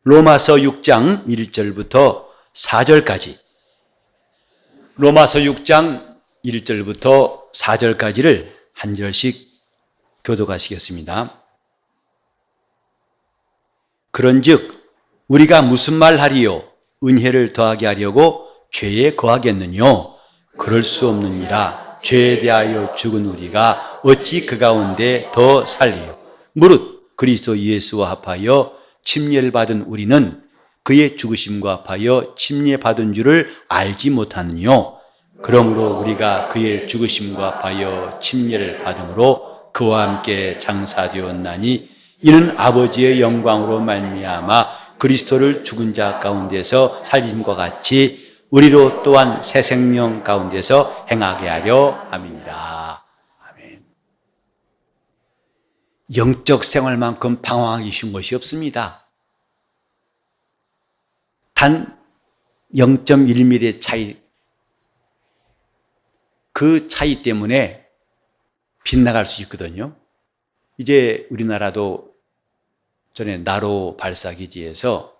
로마서 6장 1절부터 4절까지, 로마서 6장 1절부터 4절까지를 한 절씩 교독하시겠습니다. 그런즉 우리가 무슨 말 하리요? 은혜를 더하게 하려고 죄에 거하겠느뇨? 그럴 수 없느니라. 죄에 대하여 죽은 우리가 어찌 그 가운데 더 살리요? 무릇 그리스도 예수와 합하여 침례를 받은 우리는 그의 죽으심과 합하여 침례받은 줄을 알지 못하느뇨? 그러므로 우리가 그의 죽으심과 합하여 침례를 받음으로 그와 함께 장사되었나니 이는 아버지의 영광으로 말미암아 그리스도를 죽은 자 가운데서 살림과 같이 우리로 또한 새 생명 가운데서 행하게 하려 함이니라. 아멘. 영적 생활만큼 방황하기 쉬운 것이 없습니다. 단 0.1mm의 차이, 그 차이 때문에 빗나갈 수 있거든요. 이제 우리나라도 전에 나로 발사기지에서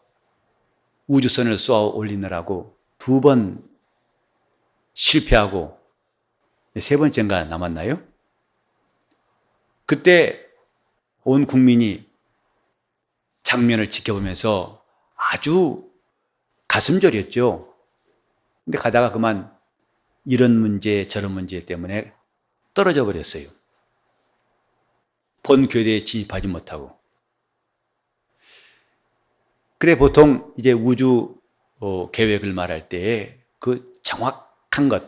우주선을 쏘아 올리느라고 2번 실패하고 3번째인가 남았나요? 그때 온 국민이 장면을 지켜보면서 아주 가슴 저렸죠. 근데 가다가 그만 이런 문제 저런 문제 때문에 떨어져 버렸어요. 본 교대에 진입하지 못하고. 그래 보통 이제 우주 계획을 말할 때에 그 정확한 것,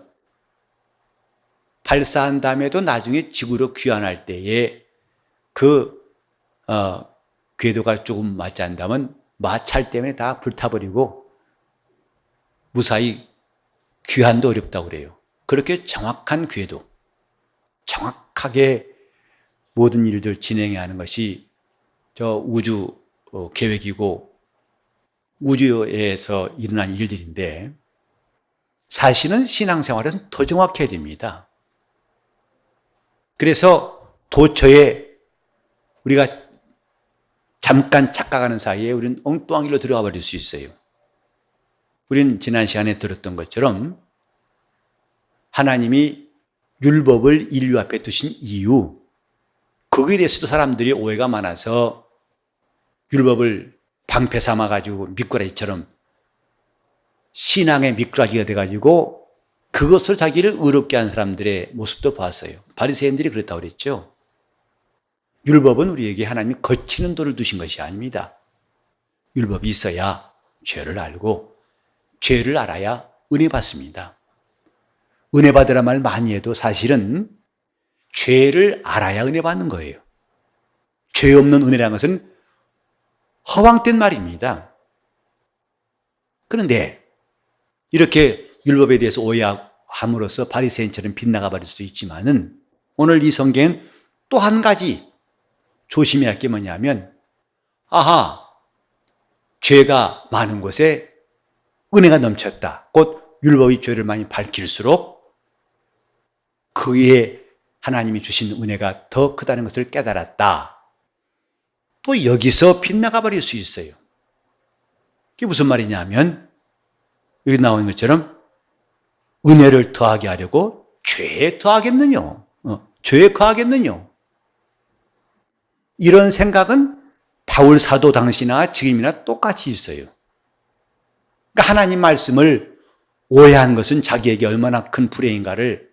발사한 다음에도 나중에 지구로 귀환할 때에 그 궤도가 조금 맞지 않다면 마찰 때문에 다 불타버리고 무사히 귀환도 어렵다고 그래요. 그렇게 정확한 궤도, 정확하게 모든 일들 진행해야 하는 것이 저 우주 계획이고 우주에서 일어난 일들인데, 사실은 신앙생활은 더 정확해야 됩니다. 그래서 도처에 우리가 잠깐 착각하는 사이에 우리는 엉뚱한 길로 들어가 버릴 수 있어요. 우리는 지난 시간에 들었던 것처럼 하나님이 율법을 인류 앞에 두신 이유, 거기에 대해서도 사람들이 오해가 많아서 율법을 방패 삼아가지고 미꾸라지처럼 신앙의 미꾸라지가 돼가지고 그것을 자기를 의롭게 하는 사람들의 모습도 봤어요. 바리새인들이 그랬다고 그랬죠. 율법은 우리에게 하나님이 거치는 돌을 두신 것이 아닙니다. 율법이 있어야 죄를 알고, 죄를 알아야 은혜 받습니다. 은혜 받으란 말 많이 해도 사실은 죄를 알아야 은혜 받는 거예요. 죄 없는 은혜라는 것은 허황된 말입니다. 그런데 이렇게 율법에 대해서 오해함으로써 바리새인처럼 빗나가 버릴 수도 있지만은 오늘 이 성경엔 또 한 가지 조심해야 할 게 뭐냐면, 죄가 많은 곳에 은혜가 넘쳤다. 곧 율법이 죄를 많이 밝힐수록 그의 하나님이 주신 은혜가 더 크다는 것을 깨달았다. 또 여기서 빗나가 버릴 수 있어요. 그게 무슨 말이냐면, 여기 나오는 것처럼 은혜를 더하게 하려고 죄에 더하겠느냐? 죄에 거하겠느냐? 이런 생각은 바울 사도 당시나 지금이나 똑같이 있어요. 그러니까 하나님 말씀을 오해한 것은 자기에게 얼마나 큰 불행인가를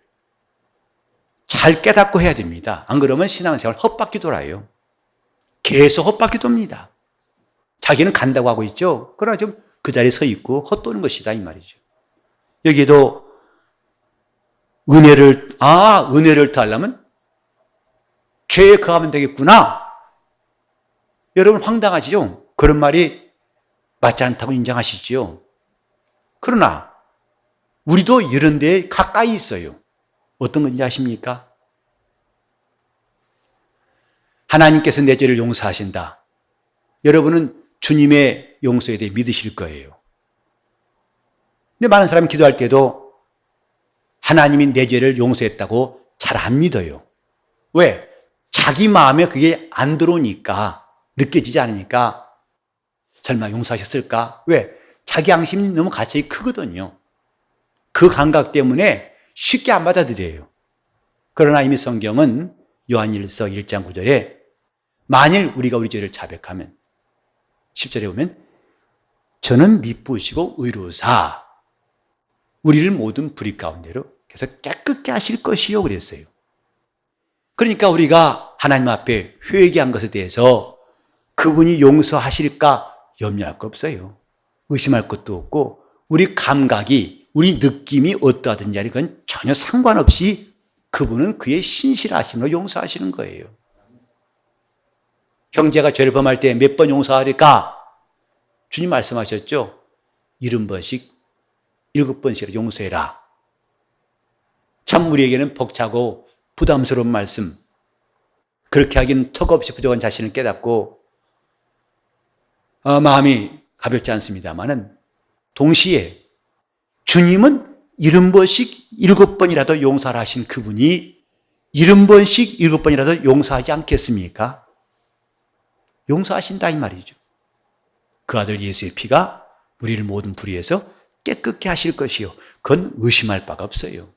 잘 깨닫고 해야 됩니다. 안 그러면 신앙생활 헛바퀴 돌아요. 계속 헛바퀴 돕니다. 자기는 간다고 하고 있죠. 그러나 좀 그 자리에 서 있고 헛도는 것이다 이 말이죠. 여기도 은혜를 더하려면 죄에 거하면 되겠구나. 여러분 황당하시죠? 그런 말이 맞지 않다고 인정하시죠? 그러나 우리도 이런 데에 가까이 있어요. 어떤 건지 아십니까? 하나님께서 내 죄를 용서하신다. 여러분은 주님의 용서에 대해 믿으실 거예요. 근데 많은 사람이 기도할 때도 하나님이 내 죄를 용서했다고 잘 안 믿어요. 왜? 자기 마음에 그게 안 들어오니까, 느껴지지 않으니까 설마 용서하셨을까? 왜? 자기 양심이 너무 가책이 크거든요. 그 감각 때문에 쉽게 안 받아들여요. 그러나 이미 성경은 요한일서 1장 9절에 만일 우리가 우리 죄를 자백하면 10절에 보면 저는 미쁘시고 의로사 우리를 모든 불의 가운데로 계속 깨끗게 하실 것이요 그랬어요. 그러니까 우리가 하나님 앞에 회개한 것에 대해서 그분이 용서하실까 염려할 거 없어요. 의심할 것도 없고 우리 감각이 우리 느낌이 어떠하든지 그건 전혀 상관없이 그분은 그의 신실하심으로 용서하시는 거예요. 형제가 죄를 범할 때 몇 번 용서하리까? 주님 말씀하셨죠. 70번씩 7번씩 용서해라. 참 우리에게는 벅차고 부담스러운 말씀. 그렇게 하기는 턱없이 부족한 자신을 깨닫고 마음이 가볍지 않습니다만은 동시에 주님은 70번씩 7번이라도 용서를 하신 그분이 70번씩 7번이라도 용서하지 않겠습니까? 용서하신다 이 말이죠. 그 아들 예수의 피가 우리를 모든 불의에서 깨끗게 하실 것이요. 그건 의심할 바가 없어요.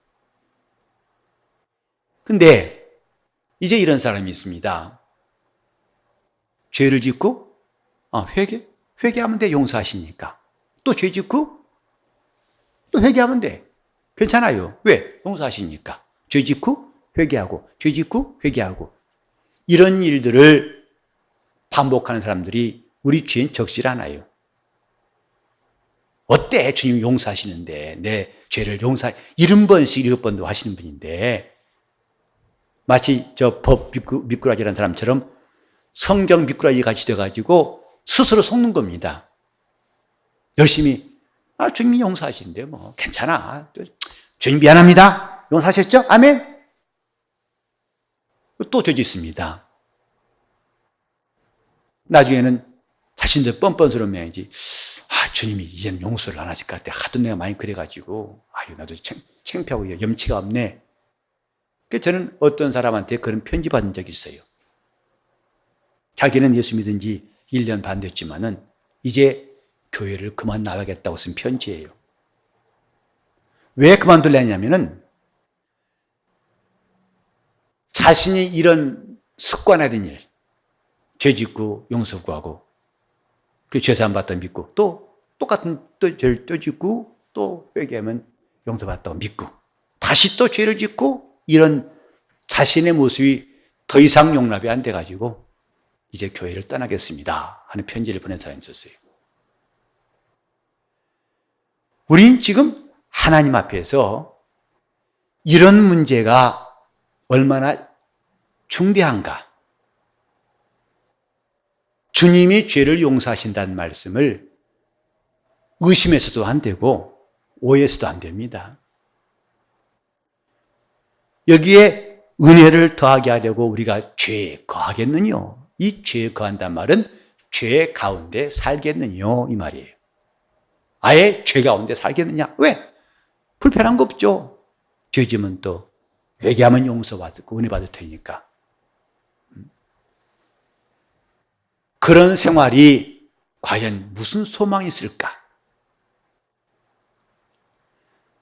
근데 이제 이런 사람이 있습니다. 죄를 짓고 회개하면 돼. 용서하시니까. 또 죄 짓고 또 회개하면 돼. 괜찮아요. 왜? 용서하시니까. 죄 짓고 회개하고 죄 짓고 회개하고 이런 일들을 반복하는 사람들이 우리 죄인 적실 않아요. 어때? 주님이 용서하시는데 내 죄를 70번씩 7번도 하시는 분인데 마치 저 법 미꾸라지라는 사람처럼 성경 미꾸라지 같이 돼가지고 스스로 속는 겁니다. 열심히 주님이 용서하시는데 뭐 괜찮아. 주님 미안합니다. 용서하셨죠? 아멘. 또 죄 짓습니다. 나중에는 자신들 뻔뻔스러워야지. 주님이 이제는 용서를 안 하실 것 같아. 하도 내가 많이 그래가지고 나도 창피하고 염치가 없네. 그래서 저는 어떤 사람한테 그런 편지 받은 적이 있어요. 자기는 예수 믿은 지 1년 반 됐지만은 이제 교회를 그만 나가겠다고 쓴 편지예요. 왜 그만둘려냐면은 자신이 이런 습관화된 일, 죄 짓고 용서 구하고 그 죄사함 받다 믿고 또 똑같은 또 죄를 또 짓고 또 회개하면 용서받다고 믿고 다시 또 죄를 짓고 이런 자신의 모습이 더 이상 용납이 안 돼가지고 이제 교회를 떠나겠습니다 하는 편지를 보낸 사람이 있었어요. 우린 지금 하나님 앞에서 이런 문제가 얼마나 중대한가. 주님이 죄를 용서하신다는 말씀을 의심해서도 안 되고 오해해서도 안 됩니다. 여기에 은혜를 더하게 하려고 우리가 죄에 거하겠느냐? 이 죄에 거한다는 말은 죄 가운데 살겠느냐 이 말이에요. 아예 죄 가운데 살겠느냐? 왜? 불편한 거 없죠. 죄 지면 또 회개하면 용서받고 은혜 받을 테니까. 그런 생활이 과연 무슨 소망이 있을까?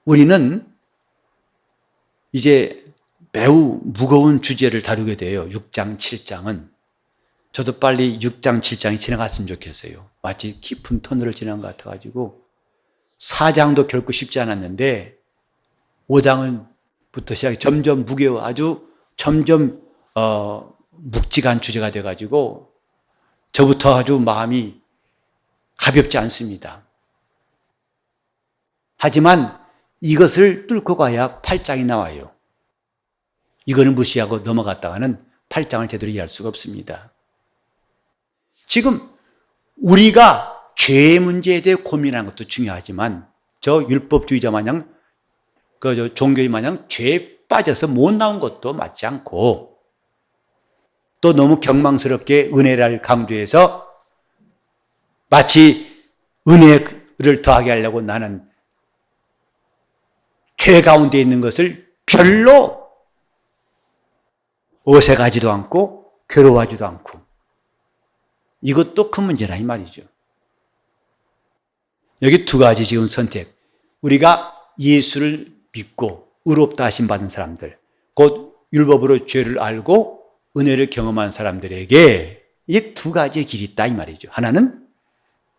우리는 이제 매우 무거운 주제를 다루게 돼요. 6장, 7장은. 저도 빨리 6장, 7장이 지나갔으면 좋겠어요. 마치 깊은 터널을 지난 것 같아가지고 4장도 결코 쉽지 않았는데 5장부터 시작해 점점 무게워 아주 점점 묵직한 주제가 돼가지고 저부터 아주 마음이 가볍지 않습니다. 하지만 이것을 뚫고 가야 8장이 나와요. 이거는 무시하고 넘어갔다가는 8장을 제대로 이해할 수가 없습니다. 지금 우리가 죄의 문제에 대해 고민하는 것도 중요하지만 저 율법주의자 마냥 저 종교인 마냥 죄에 빠져서 못 나온 것도 맞지 않고 또 너무 경망스럽게 은혜를 강조해서 마치 은혜를 더하게 하려고 나는 죄 가운데 있는 것을 별로 어색하지도 않고 괴로워하지도 않고 이것도 큰 문제라 이 말이죠. 여기 두 가지 지금 선택. 우리가 예수를 믿고 의롭다 하심 받은 사람들, 곧 율법으로 죄를 알고 은혜를 경험한 사람들에게 이 두 가지의 길이 있다 이 말이죠. 하나는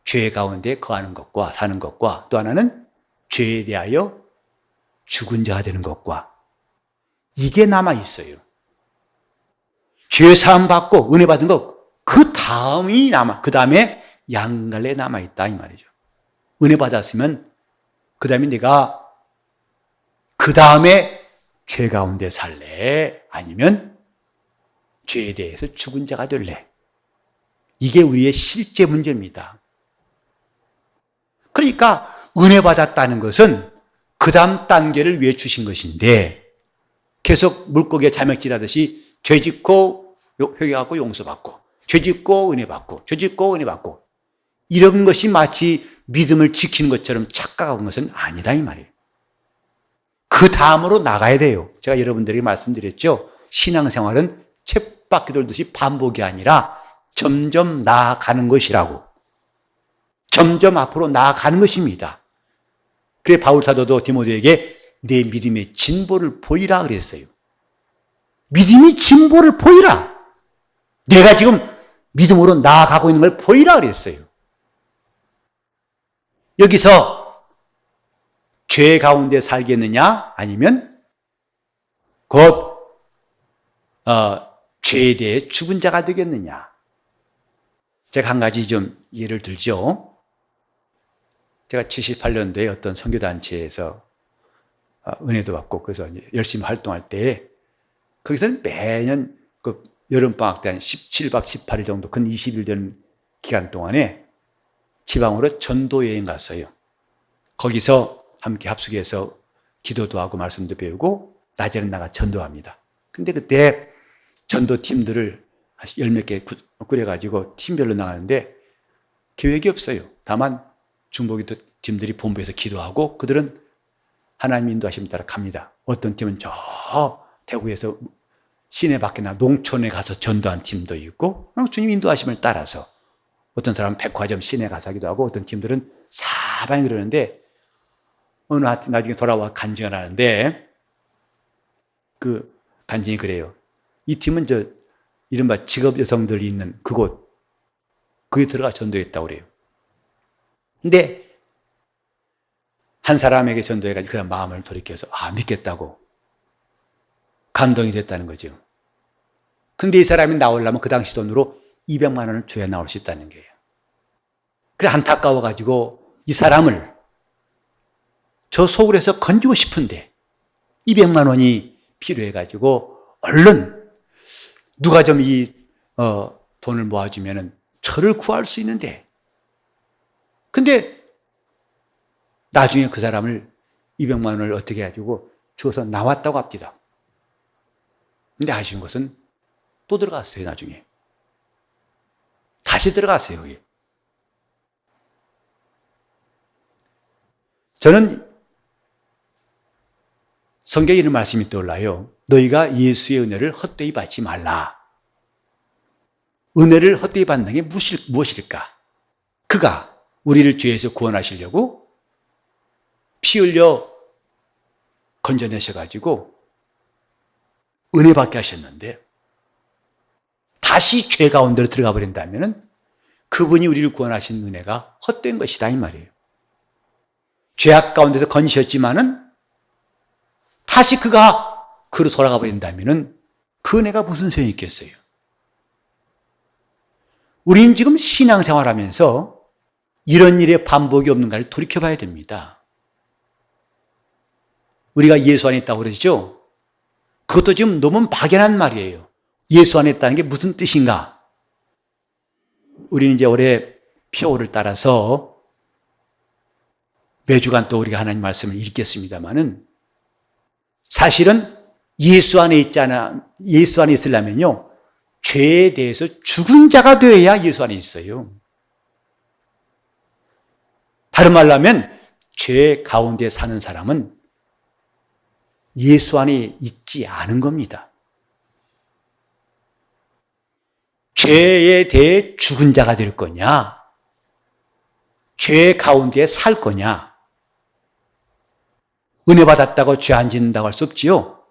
죄 가운데 거하는 것과 사는 것과, 또 하나는 죄에 대하여 죽은 자가 되는 것과, 이게 남아 있어요. 죄 사함 받고 은혜 받은 것, 그 다음이 남아, 그 다음에 양갈래 남아 있다 이 말이죠. 은혜 받았으면 그 다음에 내가 그 다음에 죄 가운데 살래? 아니면 죄에 대해서 죽은 자가 될래? 이게 우리의 실제 문제입니다. 그러니까 은혜 받았다는 것은 그 다음 단계를 위해 주신 것인데, 계속 물고기에 자맥질하듯이 죄 짓고 회개하고 용서받고, 죄 짓고 은혜 받고, 죄 짓고 은혜 받고, 이런 것이 마치 믿음을 지키는 것처럼 착각한 것은 아니다 이 말이에요. 그 다음으로 나가야 돼요. 제가 여러분들에게 말씀드렸죠. 신앙생활은 쳇바퀴 돌듯이 반복이 아니라 점점 나아가는 것이라고. 점점 앞으로 나아가는 것입니다. 그래 바울 사도도 디모데에게 내 믿음의 진보를 보이라 그랬어요. 믿음이 진보를 보이라. 내가 지금 믿음으로 나아가고 있는 걸 보이라 그랬어요. 여기서 죄 가운데 살겠느냐 아니면 곧 죄에 대해 죽은 자가 되겠느냐. 제가 한 가지 좀 예를 들죠. 제가 78년도에 어떤 선교단체에서 은혜도 받고 그래서 이제 열심히 활동할 때 거기서는 매년 그 여름방학 때 한 17박 18일 정도 근 20일 된 기간 동안에 지방으로 전도 여행 갔어요. 거기서 함께 합숙해서 기도도 하고 말씀도 배우고 낮에는 나가 전도합니다. 근데 그때 전도팀들을 열 몇 개 꾸려가지고 팀별로 나가는데 계획이 없어요. 다만 중보기도 팀들이 본부에서 기도하고 그들은 하나님 인도하심 따라 갑니다. 어떤 팀은 저 대구에서 시내 밖에나 농촌에 가서 전도한 팀도 있고 주님 인도하심을 따라서 어떤 사람은 백화점 시내 가서 하기도 하고 어떤 팀들은 사방에 그러는데 어느 나중에 돌아와 간증을 하는데 그 간증이 그래요. 이 팀은 저 이른바 직업 여성들이 있는 그곳 거기 들어가 전도했다고 그래요. 근데 한 사람에게 전도해가지고 그냥 마음을 돌이켜서 믿겠다고 감동이 됐다는 거죠. 근데 이 사람이 나오려면 그 당시 돈으로 200만 원을 줘야 나올 수 있다는 거예요. 그래 안타까워가지고 이 사람을 저 서울에서 건지고 싶은데 200만 원이 필요해가지고 얼른 누가 좀 이 돈을 모아주면은 저를 구할 수 있는데 근데 나중에 그 사람을 200만 원을 어떻게 해가지고 주어서 나왔다고 합니다. 근데 아쉬운 것은 또 들어갔어요, 나중에. 다시 들어갔어요, 여기. 저는 성경에 이런 말씀이 떠올라요. 너희가 예수의 은혜를 헛되이 받지 말라. 은혜를 헛되이 받는 게 무엇일까? 그가 우리를 죄에서 구원하시려고 피 흘려 건져내셔가지고 은혜 받게 하셨는데 다시 죄 가운데로 들어가 버린다면 그분이 우리를 구원하신 은혜가 헛된 것이다 이 말이에요. 죄악 가운데서 건지셨지만은 다시 그가 그로 돌아가 버린다면 그 은혜가 무슨 소용이 있겠어요? 우리는 지금 신앙생활하면서 이런 일의 반복이 없는가를 돌이켜봐야 됩니다. 우리가 예수 안에 있다고 그러죠? 그것도 지금 너무 막연한 말이에요. 예수 안에 있다는 게 무슨 뜻인가? 우리는 이제 올해 표를 따라서 매주간 또 우리가 하나님 말씀을 읽겠습니다만은 사실은 예수 안에 있으려면요. 죄에 대해서 죽은 자가 되어야 예수 안에 있어요. 다른 말로 하면 죄 가운데 사는 사람은 예수 안에 있지 않은 겁니다. 죄에 대해 죽은 자가 될 거냐? 죄 가운데 살 거냐? 은혜 받았다고 죄 안 짓는다고 할 수 없지요.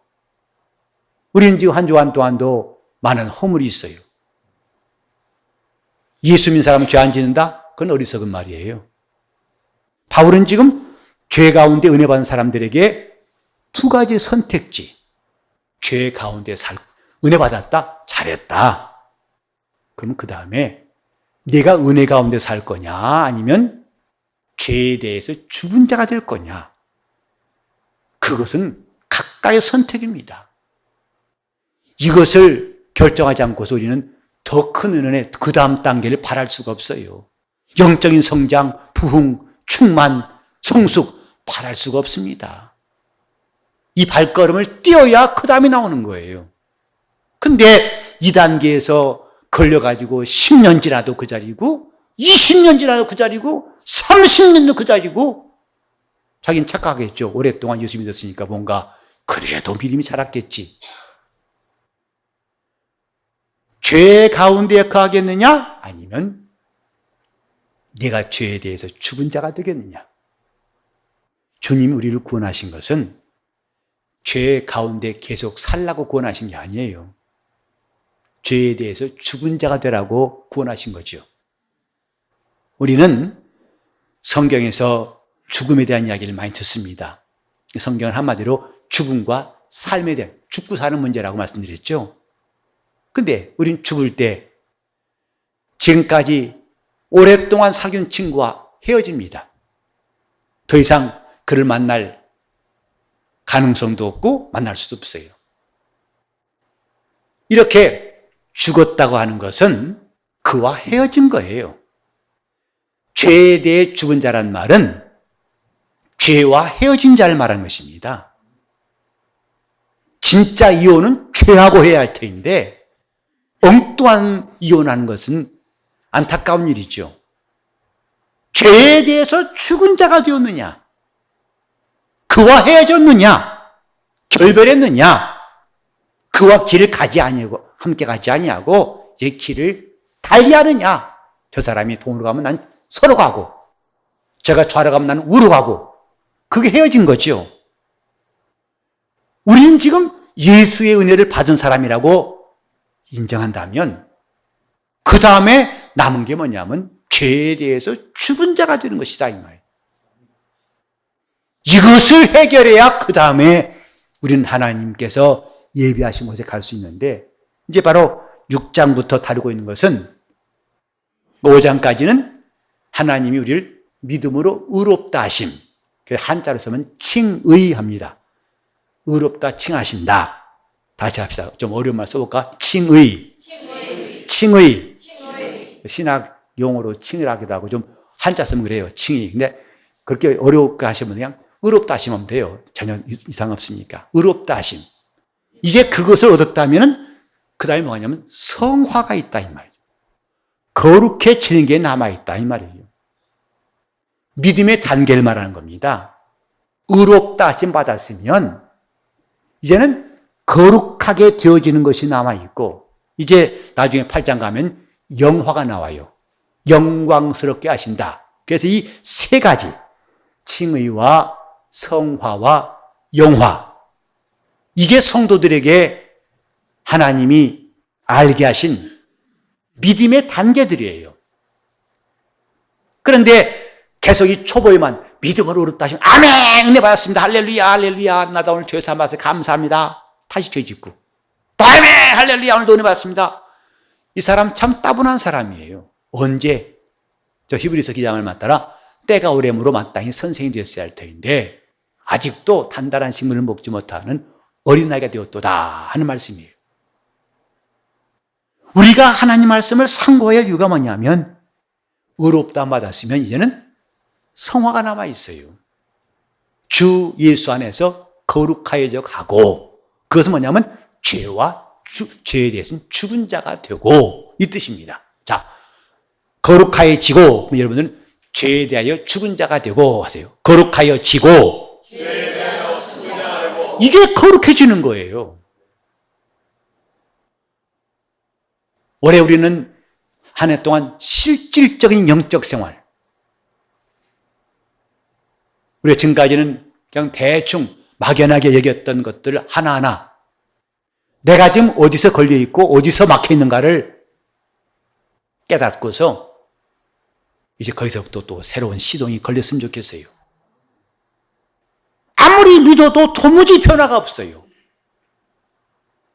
우리는 지금 한 주간 동안도 많은 허물이 있어요. 예수 믿는 사람은 죄 안 짓는다? 그건 어리석은 말이에요. 바울은 지금 죄 가운데 은혜 받은 사람들에게 두 가지 선택지. 죄 가운데 은혜 받았다? 잘했다. 그럼 그 다음에 내가 은혜 가운데 살 거냐? 아니면 죄에 대해서 죽은 자가 될 거냐? 그것은 각각의 선택입니다. 이것을 결정하지 않고서 우리는 더 큰 은혜, 그 다음 단계를 바랄 수가 없어요. 영적인 성장, 부흥, 충만, 성숙 바랄 수가 없습니다. 이 발걸음을 띄어야 그 다음에 나오는 거예요. 근데 이 단계에서 걸려가지고 10년 지나도 그 자리고 20년 지나도 그 자리고 30년도 그 자리고 자기는 착각하겠죠. 오랫동안 예수 믿었으니까 뭔가 그래도 믿음이 자랐겠지. 죄 가운데 거하겠느냐? 아니면 내가 죄에 대해서 죽은 자가 되겠느냐? 주님이 우리를 구원하신 것은 죄 가운데 계속 살라고 구원하신 게 아니에요. 죄에 대해서 죽은 자가 되라고 구원하신 거죠. 우리는 성경에서 죽음에 대한 이야기를 많이 듣습니다. 성경은 한마디로 죽음과 삶에 대한 죽고 사는 문제라고 말씀드렸죠. 근데 우린 죽을 때 지금까지 오랫동안 사귄 친구와 헤어집니다. 더 이상 그를 만날 가능성도 없고 만날 수도 없어요. 이렇게 죽었다고 하는 것은 그와 헤어진 거예요. 죄에 대해 죽은 자란 말은 죄와 헤어진 자를 말하는 것입니다. 진짜 이혼은 죄하고 해야 할 터인데 엉뚱한 이혼하는 것은 안타까운 일이죠. 죄에 대해서 죽은 자가 되었느냐? 그와 헤어졌느냐? 결별했느냐? 그와 길을 가지 아니하고 함께 가지 아니하고 이제 길을 달리하느냐? 저 사람이 동으로 가면 난 서로 가고 제가 좌로 가면 나는 우로 가고 그게 헤어진 거죠. 우리는 지금 예수의 은혜를 받은 사람이라고 인정한다면 그 다음에 남은 게 뭐냐면 죄에 대해서 죽은 자가 되는 것이다 이 말이에요. 이것을 해결해야 그 다음에 우리는 하나님께서 예비하신 곳에 갈 수 있는데 이제 바로 6장부터 다루고 있는 것은 5장까지는 하나님이 우리를 믿음으로 의롭다 하심. 한자로 쓰면 칭의합니다. 의롭다 칭하신다. 다시 합시다. 좀 어려운 말 써볼까? 칭의. 신학 용어로 칭의라기도 하고 좀 한자 쓰면 그래요. 칭의. 근데 그렇게 어렵게 하시면 그냥 의롭다 하시면 돼요. 전혀 이상 없으니까. 의롭다 하심. 이제 그것을 얻었다면 그 다음에 뭐냐면 성화가 있다 이 말이죠. 거룩해지는 게 남아있다 이 말이에요. 믿음의 단계를 말하는 겁니다. 의롭다 하심 받았으면 이제는 거룩하게 되어지는 것이 남아있고 이제 나중에 8장 가면 영화가 나와요. 영광스럽게 하신다. 그래서 이 세 가지 칭의와 성화와 영화 이게 성도들에게 하나님이 알게 하신 믿음의 단계들이에요. 그런데 계속 이 초보에만 믿음으로 의롭다 하시면 아멘 은혜 받았습니다. 할렐루야 할렐루야 나도 오늘 죄 삼아서 감사합니다. 다시 죄 짓고 또 아멘 할렐루야 오늘도 은혜 받았습니다. 이 사람 참 따분한 사람이에요. 언제 저 히브리서 기장을 맡따라 때가 오래므로 마땅히 선생이 되었어야 할 터인데 아직도 단단한 식물을 먹지 못하는 어린아이가 되었도다 하는 말씀이에요. 우리가 하나님 말씀을 상고해야 할 이유가 뭐냐면 의롭다 받았으면 이제는 성화가 남아있어요. 주 예수 안에서 거룩하여져 가고 그것은 뭐냐면 죄에 대해서는 죽은 자가 되고 이 뜻입니다. 자, 거룩하여지고 여러분들은 죄에 대하여 죽은 자가 되고 하세요. 거룩하여지고 죄에 대하여 죽은 자가 되고 이게 거룩해지는 거예요. 올해 우리는 한 해 동안 실질적인 영적 생활 우리가 지금까지는 그냥 대충 막연하게 여겼던 것들을 하나하나 내가 지금 어디서 걸려있고 어디서 막혀있는가를 깨닫고서 이제 거기서부터 또 새로운 시동이 걸렸으면 좋겠어요. 아무리 믿어도 도무지 변화가 없어요.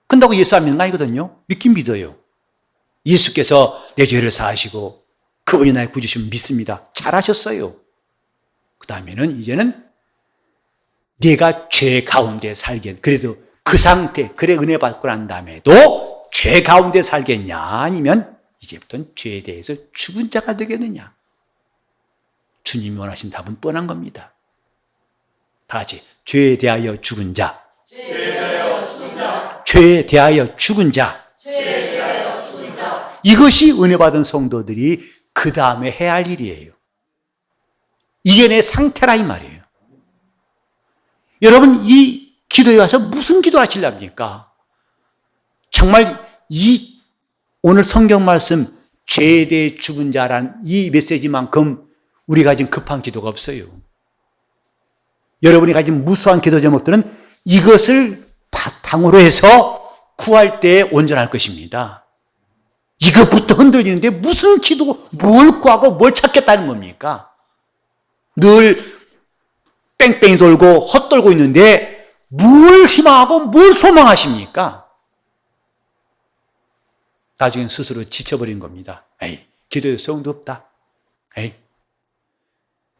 근다고 예수 안 믿는 거 아니거든요. 믿긴 믿어요. 예수께서 내 죄를 사하시고 그분이 나의 구주심을 믿습니다. 잘하셨어요. 그 다음에는 이제는 내가 죄 가운데 살겠, 그래도 그 상태, 그래 은혜 받고 난 다음에도 죄 가운데 살겠냐, 아니면 이제부터는 죄에 대해서 죽은 자가 되겠느냐. 주님이 원하신 답은 뻔한 겁니다. 다 같이 죄에 대하여 죽은 자, 죄에 대하여 죽은 자, 죄에 대하여 죽은 자, 죄에 대하여 죽은 자. 이것이 은혜 받은 성도들이 그 다음에 해야 할 일이에요. 이게 내 상태라 이 말이에요. 여러분, 이 기도에 와서 무슨 기도 하시렵니까? 정말 이 오늘 성경 말씀 죄에 대해 죽은 자란 이 메시지만큼 우리가 지금 급한 기도가 없어요. 여러분이 가진 무수한 기도 제목들은 이것을 바탕으로 해서 구할 때 온전할 것입니다. 이것부터 흔들리는데 무슨 기도, 뭘 구하고 뭘 찾겠다는 겁니까? 늘 뺑뺑이 돌고 헛돌고 있는데 뭘 희망하고 뭘 소망하십니까? 나중엔 스스로 지쳐버린 겁니다. 에이, 기도의 소용도 없다. 에이,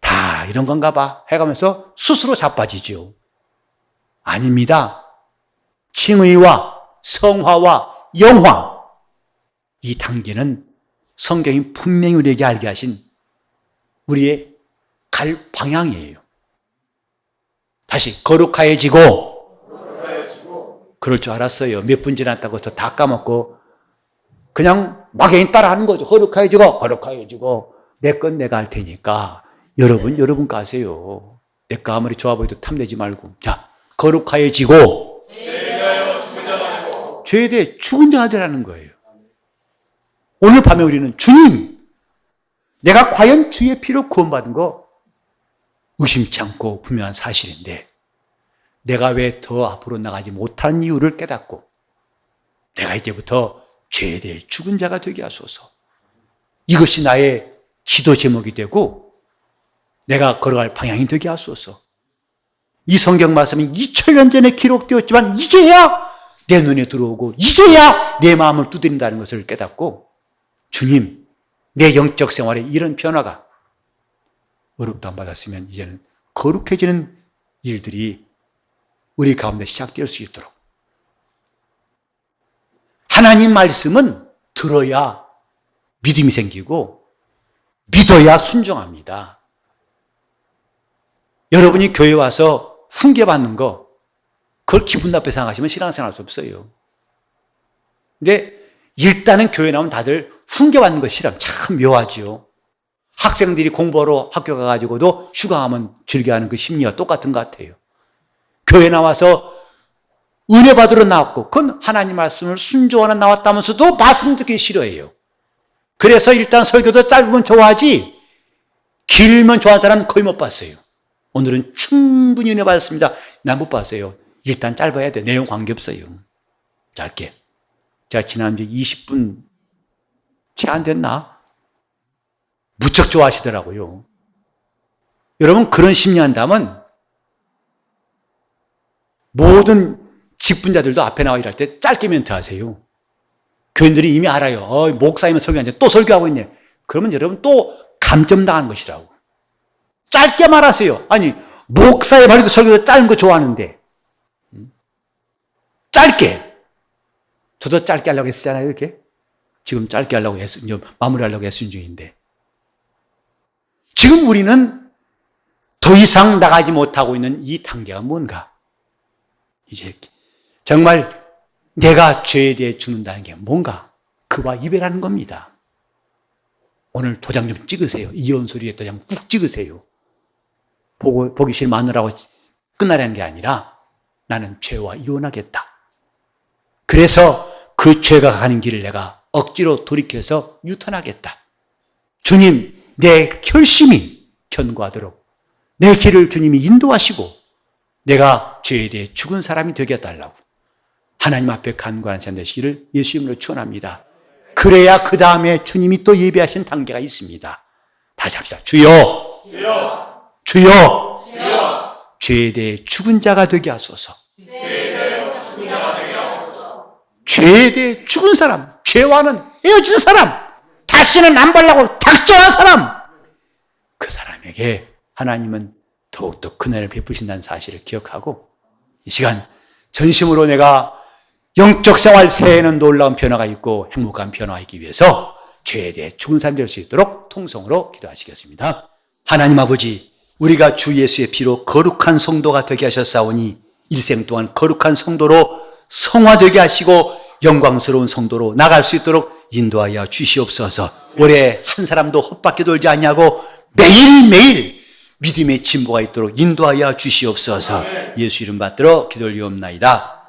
다 이런 건가 봐 해가면서 스스로 자빠지죠. 아닙니다. 칭의와 성화와 영화, 이 단계는 성경이 분명히 우리에게 알게 하신 우리의 갈 방향이에요. 다시 거룩해지고 그럴 줄 알았어요. 몇 분 지났다고 해서 다 까먹고 그냥 막연히 따라하는 거죠. 거룩해지고 내 건 내가 할 테니까 여러분 가세요. 내 거 아무리 좋아 보여도 탐내지 말고. 자, 거룩해지고 죄에 대해 죽은 자가 되라는 거예요. 오늘 밤에 우리는 주님, 내가 과연 주의 피로 구원받은 거 의심치 않고 분명한 사실인데 내가 왜 더 앞으로 나가지 못한 이유를 깨닫고 내가 이제부터 죄에 대해 죽은 자가 되게 하소서. 이것이 나의 기도 제목이 되고 내가 걸어갈 방향이 되게 하소서. 이 성경 말씀이 2000년 전에 기록되었지만 이제야 내 눈에 들어오고 이제야 내 마음을 두드린다는 것을 깨닫고 주님, 내 영적 생활에 이런 변화가 어렵도 안 받았으면 이제는 거룩해지는 일들이 우리 가운데 시작될 수 있도록. 하나님 말씀은 들어야 믿음이 생기고 믿어야 순종합니다. 여러분이 교회 와서 훈계받는 거 그걸 기분 나쁘게 생각하시면 신앙생활 할 수 없어요. 근데 일단은 교회 나오면 다들 훈계받는 거 싫어요. 참 묘하지요. 학생들이 공부하러 학교 가가지고도 휴강하면 즐겨하는 그 심리와 똑같은 것 같아요. 교회 나와서 은혜 받으러 나왔고 그건 하나님 말씀을 순종하러 나왔다면서도 말씀 듣기 싫어해요. 그래서 일단 설교도 짧으면 좋아하지 길면 좋아하는 사람은 거의 못 봤어요. 오늘은 충분히 은혜 받았습니다. 난 못 봤어요. 일단 짧아야 돼. 내용 관계없어요. 짧게. 제가 지난주에 20분 채 안 됐나? 무척 좋아하시더라고요. 여러분 그런 심리 한다면 모든 직분자들도 앞에 나와 일할 때 짧게 멘트하세요. 교인들이 이미 알아요. 목사님은 설교하는데 또 설교하고 있네. 그러면 여러분 또 감점당한 것이라고. 짧게 말하세요. 아니 목사의 말고 설교도 짧은 거 좋아하는데 짧게. 저도 짧게 하려고 했잖아요. 이렇게. 지금 짧게 하려고 이제 마무리하려고 애쓴 중인데 지금 우리는 더 이상 나가지 못하고 있는 이 단계가 뭔가? 이제 정말 내가 죄에 대해 죽는다는 게 뭔가? 그와 이별하는 겁니다. 오늘 도장 좀 찍으세요. 이혼소리에 도장 꾹 찍으세요. 보기 싫으면 마누라고 끝나라는 게 아니라 나는 죄와 이혼하겠다. 그래서 그 죄가 가는 길을 내가 억지로 돌이켜서 유턴하겠다. 주님, 내 결심이 견고하도록 내 길을 주님이 인도하시고 내가 죄에 대해 죽은 사람이 되게 해달라고 하나님 앞에 간구하는 사람 되시기를 예수 이름으로 축원합니다. 그래야 그 다음에 주님이 또 예배하신 단계가 있습니다. 다시 합시다. 주여, 주여, 주여, 주여. 죄에 대해 죽은 자가 되게 하소서. 죄에 대해 죽은 사람, 죄와는 헤어진 사람, 다시는 안 보려고 작정한 사람, 그 사람에게 하나님은 더욱더 큰애를 베푸신다는 사실을 기억하고 이 시간 전심으로 내가 영적 생활 새해에는 놀라운 변화가 있고 행복한 변화가 있기 위해서 죄에 대해 죽은 사람이 될 수 있도록 통성으로 기도하시겠습니다. 하나님 아버지, 우리가 주 예수의 피로 거룩한 성도가 되게 하셨사오니 일생 동안 거룩한 성도로 성화되게 하시고 영광스러운 성도로 나갈 수 있도록 인도하여 주시옵소서. 올해 한 사람도 헛바퀴 돌지 않냐고 매일매일 믿음의 진보가 있도록 인도하여 주시옵소서. 예수 이름 받들어 기도 올리옵나이다.